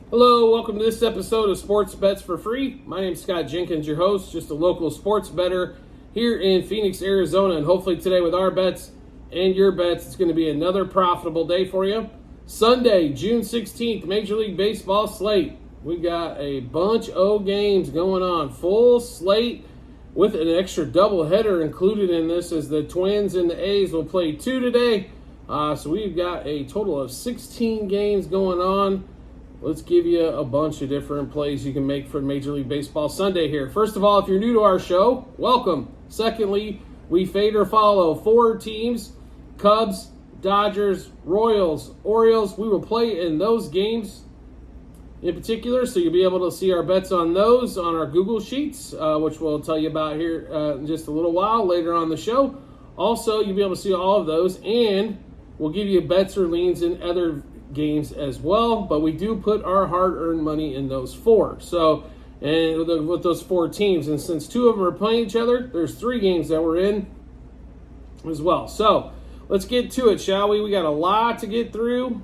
Hello, welcome to this episode of Sports Bets for Free. My name is Scott Jenkins, your host, just a local sports bettor here in Phoenix, Arizona. And hopefully today with our bets and your bets, it's going to be another profitable day for you. Sunday, June 16th, Major League Baseball slate. We got a bunch of games going on. Full slate with an extra doubleheader included in this as the Twins and the A's will play two today. So we've got a total of 16 games going on. Let's give you a bunch of different plays you can make for Major League Baseball Sunday here. First of all, if you're new to our show, welcome. Secondly, we fade or follow four teams: Cubs, Dodgers, Royals, Orioles. We will play in those games in particular, so you'll be able to see our bets on those on our Google Sheets, which we'll tell you about here in just a little while later on the show. Also, you'll be able to see all of those, and we'll give you bets or leans in other games as well, but we do put our hard-earned money in those four. So, and with those four teams, and since two of them are playing each other, there's three games that we're in as well. So, let's get to it, shall we? We got a lot to get through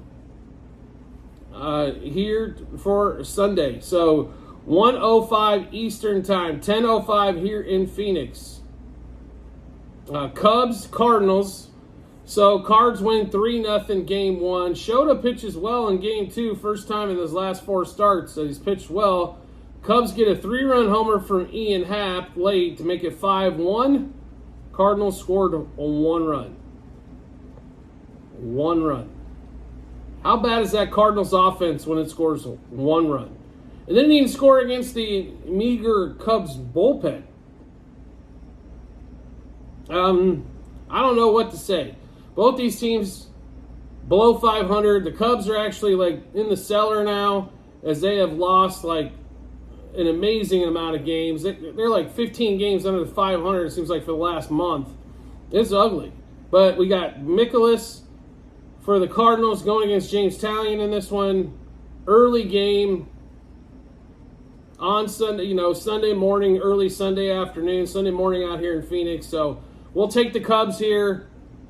here for Sunday. So, 1:05 Eastern Time, 10:05 here in Phoenix. Cubs, Cardinals. So, Cards win 3-0 game one. Shota pitches well in game two, first time in his last four starts, so he's pitched well. Cubs get a 3-run homer from Ian Happ late to make it 5-1. Cardinals scored one run. One run. How bad is that Cardinals offense when it scores one run? And they didn't even score against the meager Cubs bullpen. I don't know what to say. Both these teams below 500. The Cubs are actually in the cellar now as they have lost an amazing amount of games. They're 15 games under the 500, it seems like, for the last month. It's ugly. But we got Mikolas for the Cardinals going against James Tallien in this one. Early game on Sunday, Sunday morning, early Sunday afternoon, Sunday morning out here in Phoenix. So we'll take the Cubs here.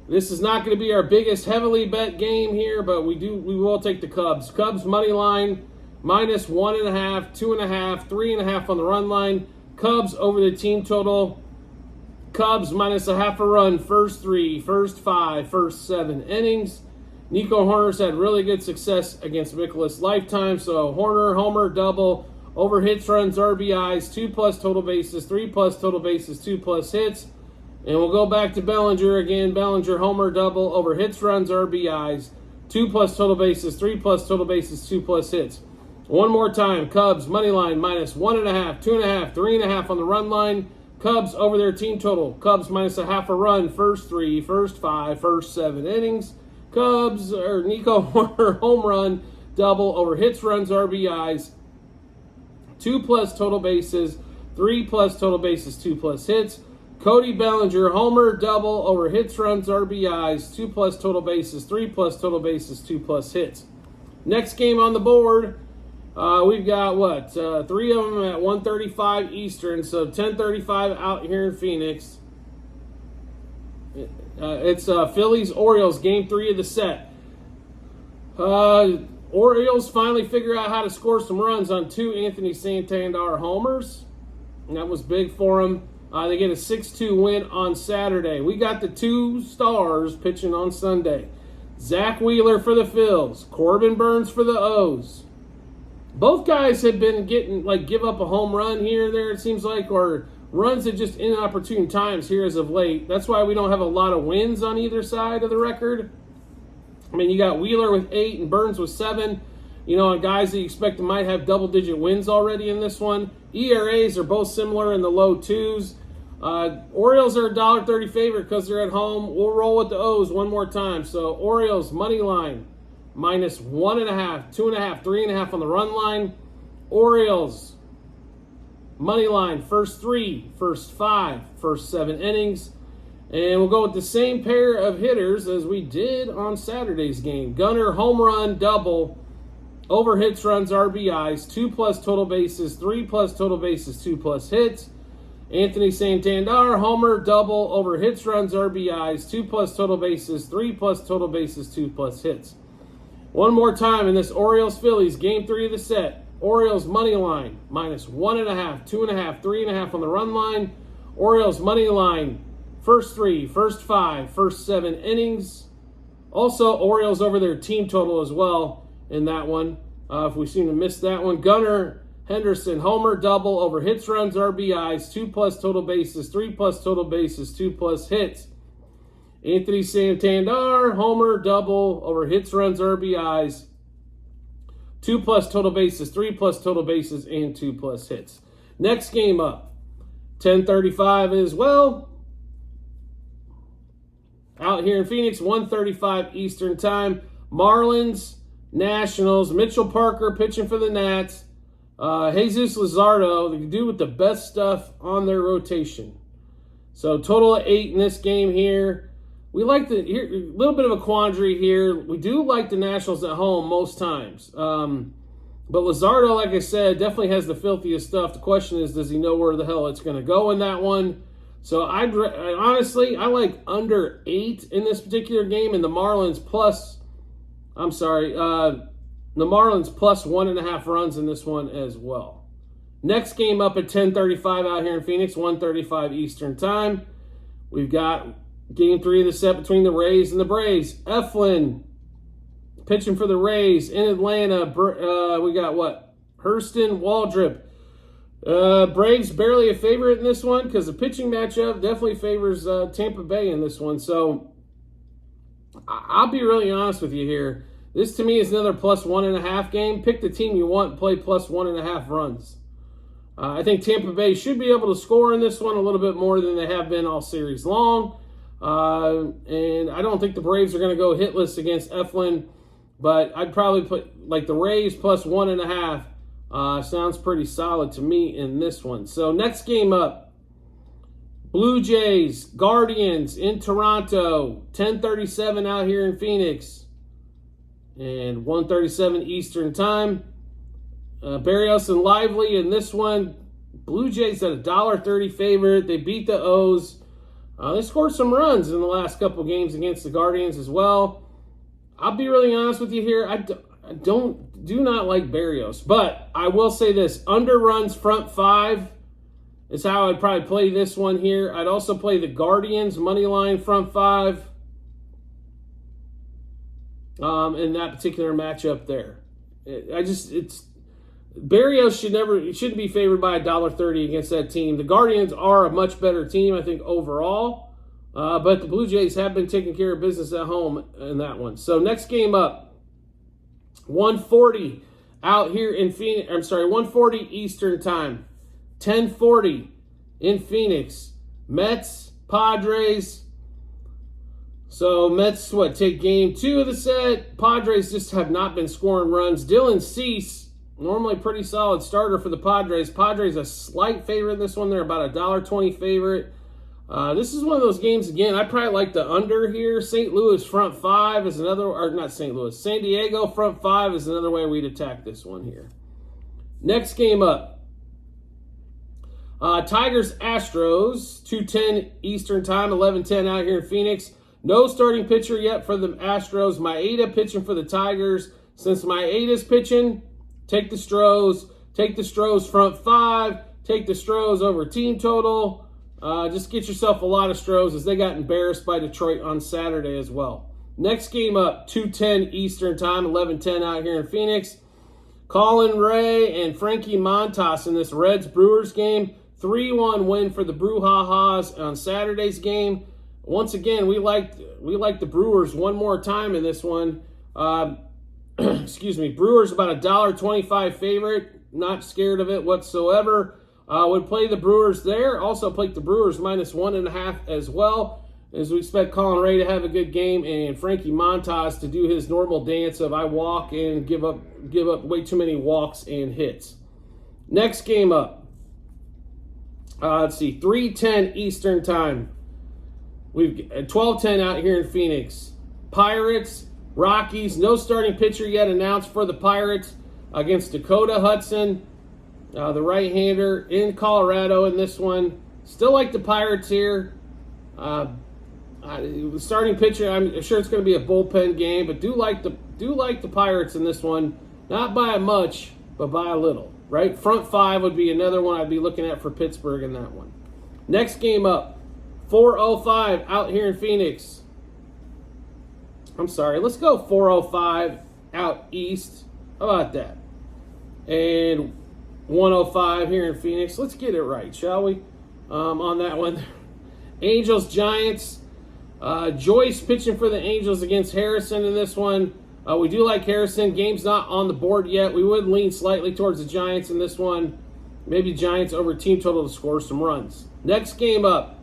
This is not going to be our biggest heavily bet game here, but we will take the Cubs. Cubs money line minus 1.5, 2.5, 3.5 on the run line. Cubs over the team total. Cubs minus a half a run, first three, first five, first seven innings. Nico Hoerner's had really good success against Mikolas lifetime. So Hoerner, homer, double, over hits, runs, RBIs, 2+ total bases, 3+ total bases, 2+ hits. And we'll go back to Bellinger again. Bellinger, homer, double, over hits, runs, RBIs, 2+ total bases, 3+ total bases, 2+ hits. One more time. Cubs, money line, minus 1.5, 2.5, 3.5 on the run line. Cubs over their team total. Cubs minus a half a run, first three, first five, first seven innings. Cubs, or Nico Hoerner, home run, double, over hits, runs, RBIs, 2+ total bases, 3+ total bases, 2+ hits. Cody Bellinger, homer, double, over hits, runs, RBIs, 2+ total bases, 3+ total bases, 2+ hits. Next game on the board, we've got three of them at 1:35 Eastern, so 10:35 out here in Phoenix. It's Phillies-Orioles, game 3 of the set. Orioles finally figure out how to score some runs on two Anthony Santander homers, and that was big for them. They get a 6-2 win on Saturday. We got the two stars pitching on Sunday. Zach Wheeler for the Phils. Corbin Burns for the O's. Both guys have been getting, give up a home run here and there, it seems like, or runs at just inopportune times here as of late. That's why we don't have a lot of wins on either side of the record. I mean, you got Wheeler with 8 and Burns with 7. On guys that you expect might have double-digit wins already in this one. ERAs are both similar in the low 2s. Orioles are a $1.30 favorite because they're at home. We'll roll with the O's one more time. So Orioles money line minus 1.5, 2.5, 3.5 on the run line. Orioles money line first three, first five, first seven innings. And we'll go with the same pair of hitters as we did on Saturday's game. Gunnar, home run, double, over hits, runs, RBIs, 2+ total bases, 3+ total bases, 2+ hits. Anthony Santander, homer, double, over hits, runs, RBIs, 2+ total bases, 3+ total bases, 2+ hits. One more time in this Orioles-Phillies, game 3 of the set. Orioles money line, minus 1.5, 2.5, 3.5 on the run line. Orioles money line, first 3, first 5, first 7 innings. Also, Orioles over their team total as well in that one. If we seem to miss that one. Gunnar Henderson, homer, double over hits, runs, RBIs, 2+ total bases, 3+ total bases, 2+ hits. Anthony Santander, homer, double over hits, runs, RBIs, 2+ total bases, 3+ total bases, and 2+ hits. Next game up, 10:35 as well. Out here in Phoenix, 1:35 Eastern Time. Marlins, Nationals. Mitchell Parker pitching for the Nats. Jesus Luzardo, the dude with the best stuff on their rotation. So total of 8 in this game here. We like a little bit of a quandary here. We do like the Nationals at home most times. But Luzardo, like I said, definitely has the filthiest stuff. The question is, does he know where the hell it's going to go in that one? So honestly, I like under 8 in this particular game, and the Marlins plus 1.5 runs in this one as well. Next game up at 10:35 out here in Phoenix, 1:35 Eastern Time. We've got game 3 of the set between the Rays and the Braves. Eflin pitching for the Rays in Atlanta. We got Hurston, Waldrop. Braves barely a favorite in this one because the pitching matchup definitely favors Tampa Bay in this one. So I'll be really honest with you here. This to me is another plus 1.5 game. Pick the team you want and play plus 1.5 runs. I think Tampa Bay should be able to score in this one a little bit more than they have been all series long. And I don't think the Braves are going to go hitless against Eflin, but I'd probably put like the Rays plus 1.5. Sounds pretty solid to me in this one. So next game up, Blue Jays, Guardians in Toronto, 10:37 out here in Phoenix, and 1:37 Eastern Time. Barrios and Lively in this one. Blue Jays at $1.30 favorite. They beat the O's. They scored some runs in the last couple games against the Guardians as well. I'll be really honest with you here. I do not like Barrios, but I will say this: under runs front 5 is how I'd probably play this one here. I'd also play the Guardians money line front 5 in that particular matchup there. Barrios shouldn't be favored by $1.30 against that team. The Guardians are a much better team, I think, overall. But the Blue Jays have been taking care of business at home in that one. So next game up, 1:40 out here in Phoenix. 1:40 Eastern Time, 10:40 in Phoenix. Mets, Padres. So Mets, take game 2 of the set. Padres just have not been scoring runs. Dylan Cease, normally pretty solid starter for the Padres. Padres a slight favorite in this one. They're about $1.20 favorite. This is one of those games, again, I probably like the under here. St. Louis front 5 is another, or not St. Louis, San Diego front 5 is another way we'd attack this one here. Next game up, Tigers Astros, 2:10 Eastern Time, 11:10 out here in Phoenix. No starting pitcher yet for the Astros. Maeda pitching for the Tigers. Since Maeda's pitching, take the Stros. Take the Stros front 5. Take the Stros over team total. Just get yourself a lot of Stros as they got embarrassed by Detroit on Saturday as well. Next game up, 2:10 Eastern Time, 11:10 out here in Phoenix. Colin Ray and Frankie Montas in this Reds-Brewers game. 3-1 win for the Brewhahas on Saturday's game. Once again, we like the Brewers one more time in this one. Excuse me. Brewers about $1.25 favorite. Not scared of it whatsoever. Would play the Brewers there. Also play the Brewers minus 1.5 as well, as we expect Colin Ray to have a good game and Frankie Montas to do his normal dance of I walk and give up way too many walks and hits. Next game up. Let's see, 3:10 Eastern Time. We've 12:10 out here in Phoenix. Pirates, Rockies. No starting pitcher yet announced for the Pirates against Dakota Hudson. The right-hander in Colorado in this one. Still like the Pirates here. Starting pitcher, I'm sure it's going to be a bullpen game, but do like do like the Pirates in this one. Not by much, but by a little, right? Front five would be another one I'd be looking at for Pittsburgh in that one. Next game up, 4:05 out here in Phoenix. I'm sorry, let's go 4:05 out east. How about that? And 1:05 here in Phoenix. Let's get it right, shall we? On that one. Angels, Giants. Joyce pitching for the Angels against Harrison in this one. We do like Harrison. Game's not on the board yet. We would lean slightly towards the Giants in this one. Maybe Giants over team total to score some runs. Next game up.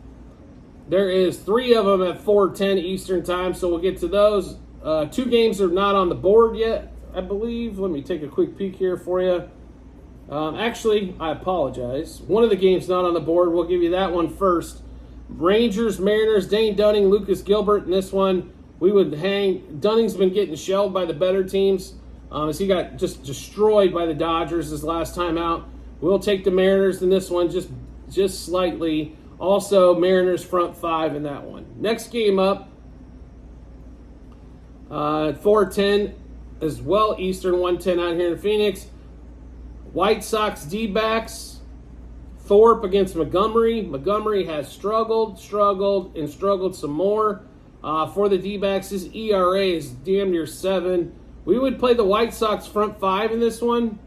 There is 3 of them at 4:10 Eastern time, so we'll get to those. 2 games are not on the board yet, I believe. Let me take a quick peek here for you. Actually, I apologize. One of the games not on the board. We'll give you that one first. Rangers, Mariners, Dane Dunning, Lucas Gilbert in this one. We would hang. Dunning's been getting shelled by the better teams as he got just destroyed by the Dodgers his last time out. We'll take the Mariners in this one just slightly. Also, Mariners front 5 in that one. Next game up, 4:10 as well, Eastern 1:10 out here in Phoenix. White Sox D-backs. Thorpe against Montgomery. Montgomery has struggled some more. For the D-backs, his ERA is damn near 7. We would play the White Sox front 5 in this one.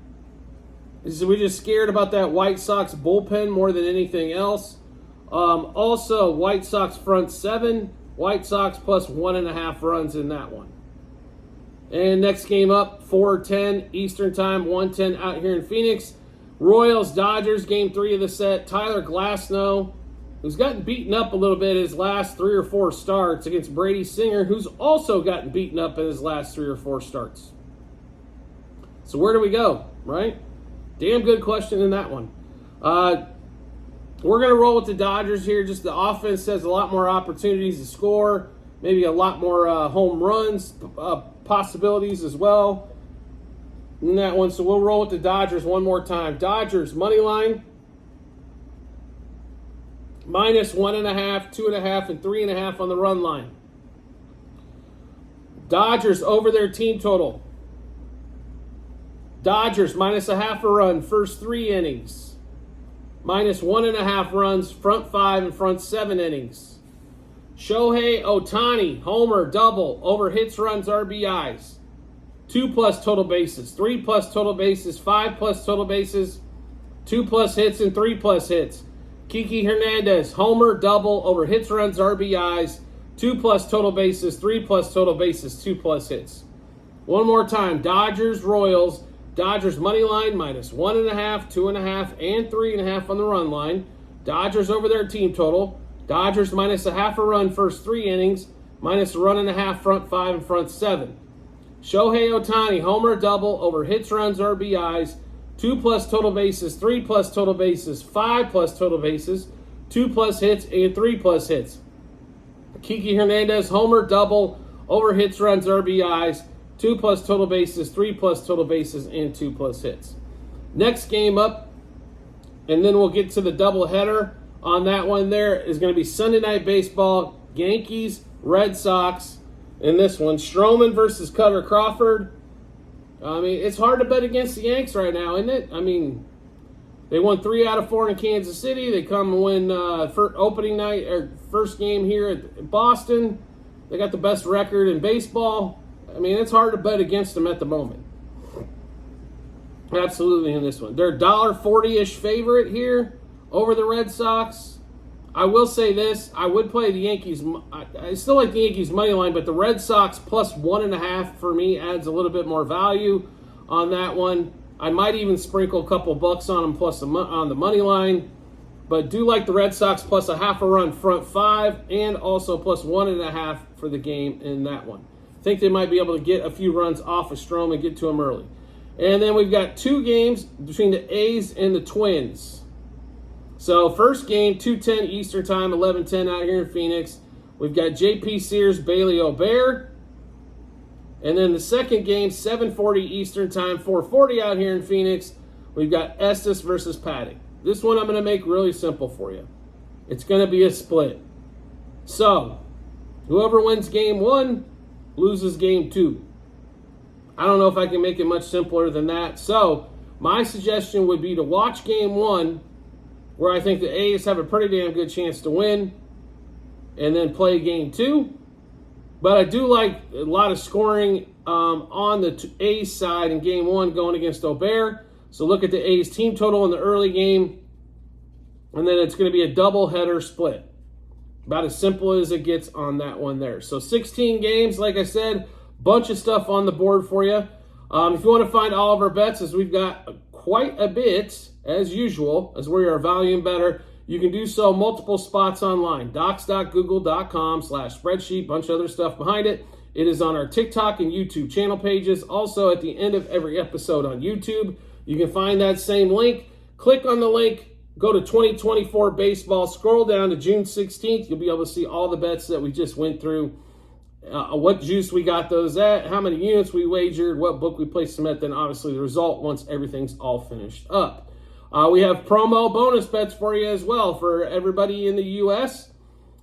We're just scared about that White Sox bullpen more than anything else. Also, White Sox front 7. White Sox plus 1.5 runs in that one. And next game up, 4:10 Eastern time, 1:10 out here in Phoenix. Royals, Dodgers, game 3 of the set. Tyler Glasnow, who's gotten beaten up a little bit his last 3 or 4 starts against Brady Singer, who's also gotten beaten up in his last 3 or 4 starts. So where do we go, right? Damn good question in that one. We're going to roll with the Dodgers here. Just the offense has a lot more opportunities to score, maybe a lot more home runs possibilities as well in that one. So we'll roll with the Dodgers one more time. Dodgers, money line, minus 1.5, 2.5, and 3.5 on the run line. Dodgers over their team total. Dodgers minus 0.5 run first 3 innings. Minus 1.5 runs, front 5 and front 7 innings. Shohei Ohtani, homer, double, over hits, runs, RBIs. 2+ total bases, 3+ total bases, 5+ total bases, 2+ hits, and 3+ hits. Kiki Hernandez, homer, double, over hits, runs, RBIs. 2+ total bases, 3+ total bases, 2+ hits. One more time, Dodgers, Royals. Dodgers money line minus 1.5, 2.5, and 3.5 on the run line. Dodgers over their team total. Dodgers minus 0.5 run first 3 innings, minus 1.5 front 5 and front 7. Shohei Ohtani, homer, double, over hits, runs, RBIs. 2+ total bases, 3+ total bases, 5+ total bases, 2+ hits, and 3+ hits. Kiki Hernandez, homer, double, over hits, runs, RBIs. 2+ total bases, 3+ total bases, and 2+ hits. Next game up, and then we'll get to the doubleheader on that one. There is going to be Sunday Night Baseball, Yankees, Red Sox. In this one, Stroman versus Cutter Crawford. I mean, it's hard to bet against the Yanks right now, isn't it? I mean, they won 3 out of 4 in Kansas City. They come and win for opening night or first game here at Boston. They got the best record in baseball. I mean, it's hard to bet against them at the moment. Absolutely in this one. They're $1.40-ish favorite here over the Red Sox. I will say this. I would play the Yankees. I still like the Yankees money line, but the Red Sox plus 1.5 for me adds a little bit more value on that one. I might even sprinkle a couple bucks on them plus on the money line. But do like the Red Sox plus 0.5 run front 5 and also plus 1.5 for the game in that one. Think they might be able to get a few runs off of Strom and get to him early. And then we've got 2 games between the A's and the Twins. So first game, 2:10 Eastern time, 11:10 out here in Phoenix. We've got J.P. Sears, Bailey O'Bear. And then the second game, 7:40 Eastern time, 4:40 out here in Phoenix. We've got Estes versus Paddock. This one I'm going to make really simple for you. It's going to be a split. So whoever wins game 1 loses game 2. I don't know if I can make it much simpler than that. So my suggestion would be to watch game 1, where I think the A's have a pretty damn good chance to win, and then play game 2. But I do like a lot of scoring on the A's side in game 1 going against Aubert. So look at the A's team total in the early game, and then it's going to be a doubleheader split. About as simple as it gets on that one there. So 16 games, like I said, bunch of stuff on the board for you. If you want to find all of our bets, as we've got quite a bit, as usual, as we are valuing better, you can do so multiple spots online. docs.google.com/spreadsheet, bunch of other stuff behind it. It is on our TikTok and YouTube channel pages. Also, at the end of every episode on YouTube, you can find that same link. Click on the link. Go to 2024 baseball, scroll down to June 16th. You'll be able to see all the bets that we just went through, what juice we got those at, how many units we wagered, what book we placed them at, then obviously the result once everything's all finished up. We have promo bonus bets for you as well for everybody in the U.S.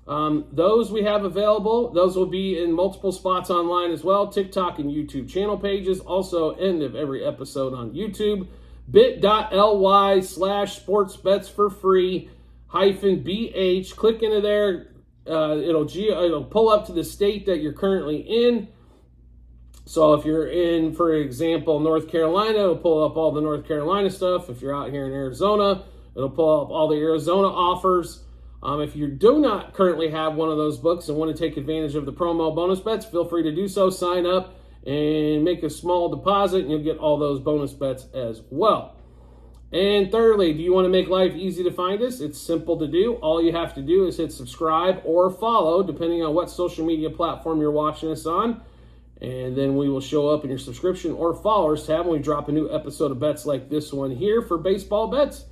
Those we have available. Those will be in multiple spots online as well, TikTok and YouTube channel pages. Also, end of every episode on YouTube. bit.ly/sportsbetsforfree-BH. Click into there. It'll pull up to the state that you're currently in. So if you're in, for example, North Carolina, it'll pull up all the North Carolina stuff. If you're out here in Arizona, it'll pull up all the Arizona offers. If you do not currently have one of those books and want to take advantage of the promo bonus bets, feel free to do so. Sign up and make a small deposit, and you'll get all those bonus bets as well. And thirdly, do you want to make life easy to find us? It's simple to do. All you have to do is hit subscribe or follow, depending on what social media platform you're watching us on. And then we will show up in your subscription or followers tab when we drop a new episode of bets like this one here for baseball bets.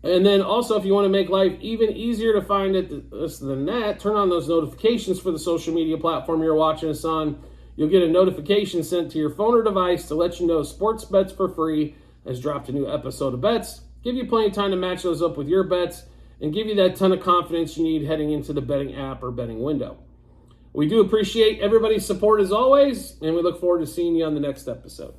And then also, if you want to make life even easier to find us than that, turn on those notifications for the social media platform you're watching us on. You'll get a notification sent to your phone or device to let you know Sports Bets for Free has dropped a new episode of bets. Give you plenty of time to match those up with your bets and give you that ton of confidence you need heading into the betting app or betting window. We do appreciate everybody's support as always, and we look forward to seeing you on the next episode.